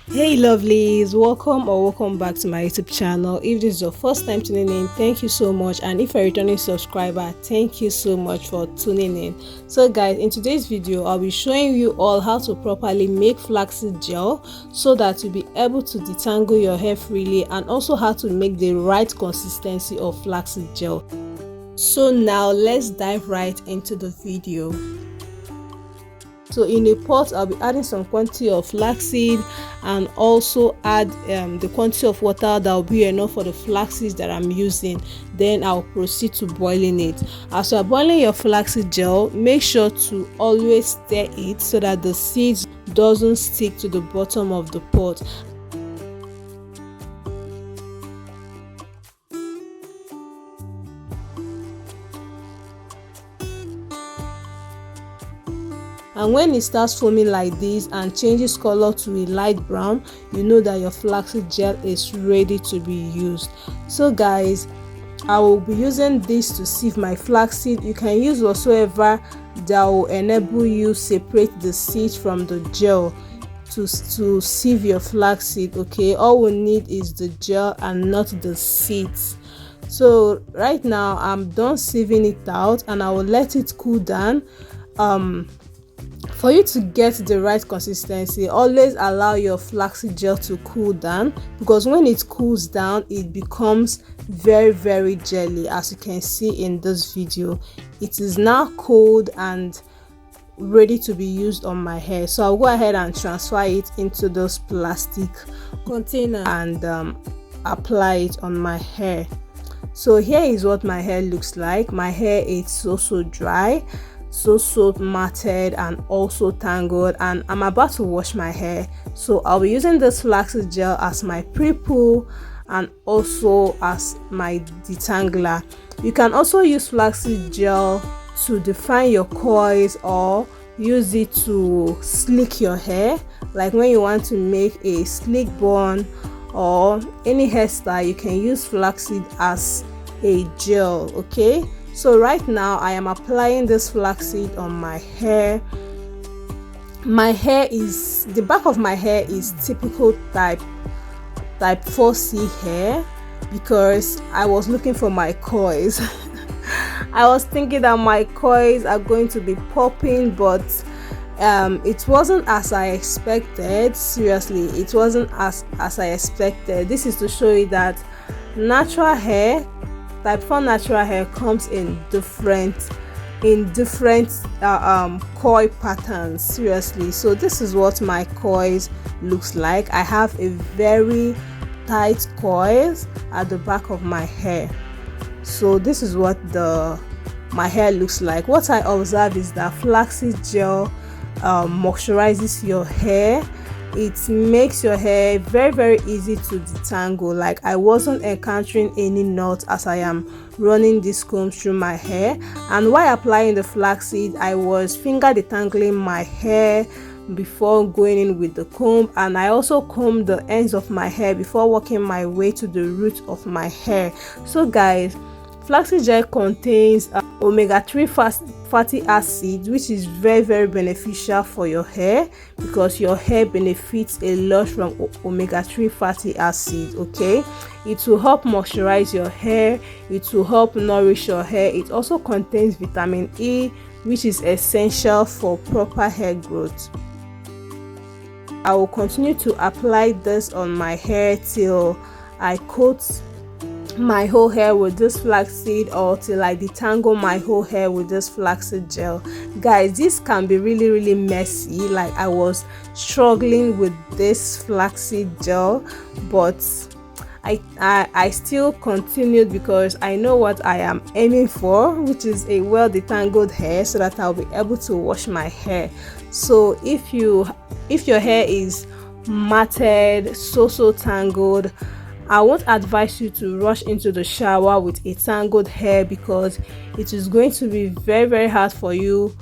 Hey lovelies, welcome back to my YouTube channel. If this is your first time tuning in, thank you so much, and if you're a returning subscriber, thank you so much for tuning in. So guys, in today's video I'll be showing you all how to properly make flaxseed gel so that you'll be able to detangle your hair freely, and also how to make the right consistency of flaxseed gel. So now let's dive right into the video. So in a pot I'll be adding some quantity of flaxseed, and also add the quantity of water that will be enough for the flaxseed that I'm using. Then I'll proceed to boiling it. As you are boiling your flaxseed gel, make sure to always stir it so that the seeds doesn't stick to the bottom of the pot. And when it starts foaming like this and changes color to a light brown, you know that your flaxseed gel is ready to be used. So guys, I will be using this to sieve my flaxseed. You can use whatsoever that will enable you separate the seeds from the gel to sieve your flaxseed. Okay, all we need is the gel and not the seeds. So right now I'm done sieving it out, and I will let it cool down. For you to get the right consistency, always allow your flaxseed gel to cool down, because when it cools down it becomes very jelly. As you can see in this video, it is now cold and ready to be used on my hair. So I'll go ahead and transfer it into this plastic container and apply it on my hair. So here is what my hair looks like. My hair is so dry, so matted, and also tangled, and I'm about to wash my hair. So I'll be using this flaxseed gel as my pre-poo and also as my detangler. You can also use flaxseed gel to define your coils, or use it to slick your hair, like when you want to make a slick bun or any hairstyle. You can use flaxseed as a gel. Okay, so right now I am applying this flaxseed on my hair. The back of my hair is typical type 4C hair, because I was looking for my coils. I was thinking that my coils are going to be popping, but it wasn't as I expected. Seriously, it wasn't as I expected. This is to show you that natural hair, type 4 natural hair, comes in different coil patterns. Seriously, so this is what my coils looks like. I have a very tight coils at the back of my hair. So this is what my hair looks like. What I observe is that flaxseed gel moisturizes your hair. It makes your hair very easy to detangle. Like, I wasn't encountering any knots as I am running this comb through my hair, and while applying the flaxseed I was finger detangling my hair before going in with the comb, and I also combed the ends of my hair before working my way to the root of my hair. So guys, flaxseed gel contains omega-3 fatty acids, which is very beneficial for your hair, because your hair benefits a lot from omega-3 fatty acids. Okay, it will help moisturize your hair, it will help nourish your hair. It also contains vitamin E, which is essential for proper hair growth. I will continue to apply this on my hair till I coat my whole hair with this flaxseed, or till I detangle my whole hair with this flaxseed gel. Guys, this can be really messy. Like, I was struggling with this flaxseed gel, but I still continued, because I know what I am aiming for, which is a well detangled hair, so that I'll be able to wash my hair. So if your hair is matted, so tangled, I won't advise you to rush into the shower with a tangled hair, because it is going to be very hard for you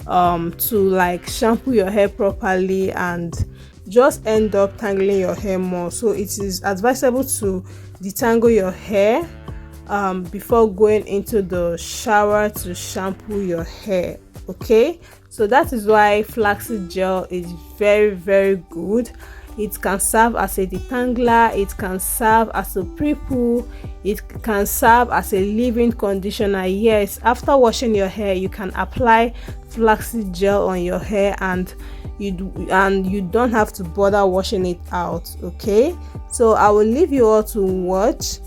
to like shampoo your hair properly and just end up tangling your hair more. So it is advisable to detangle your hair before going into the shower to shampoo your hair. Okay, so that is why flaxseed gel is very good. It can serve as a detangler, it can serve as a pre-poo, it can serve as a leave-in conditioner. Yes, after washing your hair, you can apply flaxseed gel on your hair, and you don't have to bother washing it out. Okay, so I will leave you all to watch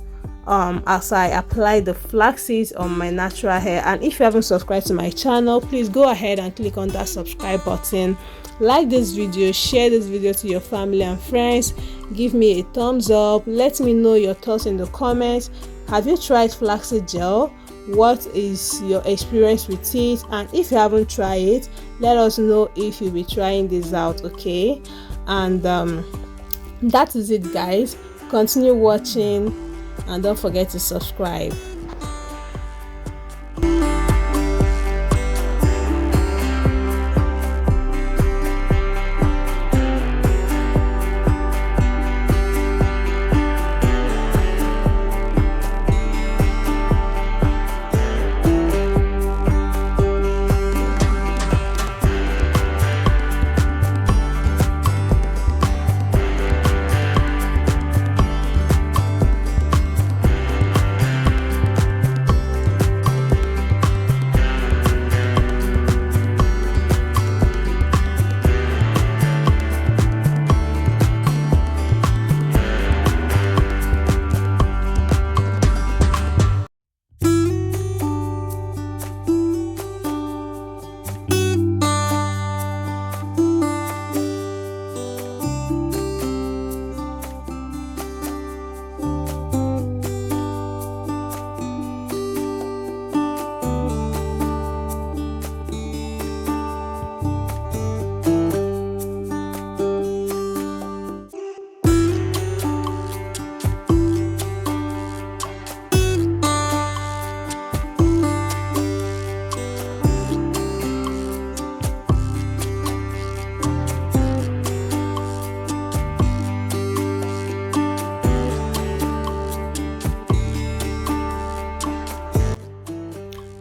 as I apply the flaxseeds on my natural hair. And if you haven't subscribed to my channel, please go ahead and click on that subscribe button, like this video, share this video to your family and friends, give me a thumbs up, let me know your thoughts in the comments. Have you tried flaxseed gel? What is your experience with it? And if you haven't tried it, let us know if you'll be trying this out. Okay, and that is it, guys. Continue watching and don't forget to subscribe.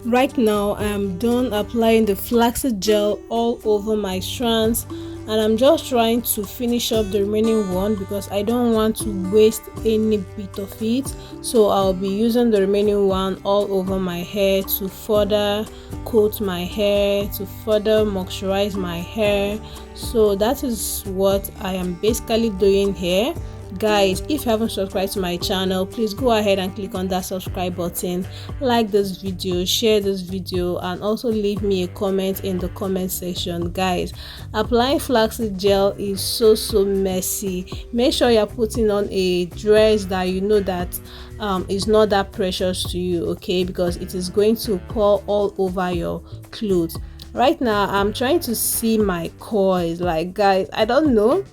Right now I'm done applying the flaxseed gel all over my strands, and I'm just trying to finish up the remaining one because I don't want to waste any bit of it. So I'll be using the remaining one all over my hair to further coat my hair, to further moisturize my hair. So that is what I am basically doing here. Guys, if you haven't subscribed to my channel, please go ahead and click on that subscribe button, like this video, share this video, and also leave me a comment in the comment section. Guys, applying flaxseed gel is so messy. Make sure you're putting on a dress that you know that is not that precious to you, okay, because it is going to pour all over your clothes. Right now I'm trying to see my coils. Like, guys, I don't know,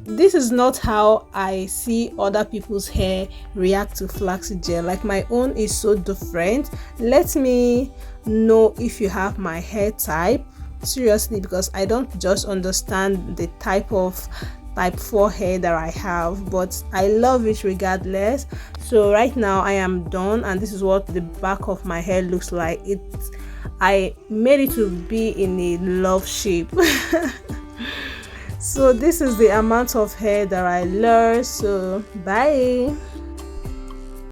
this is not how I see other people's hair react to flaxseed gel. Like, my own is so different. Let me know if you have my hair type, seriously, because I don't just understand the type 4 hair that I have, but I love it regardless. So right now I am done, and this is what the back of my hair looks like. I made it to be in a love shape. So this is the amount of hair that I lost. So bye.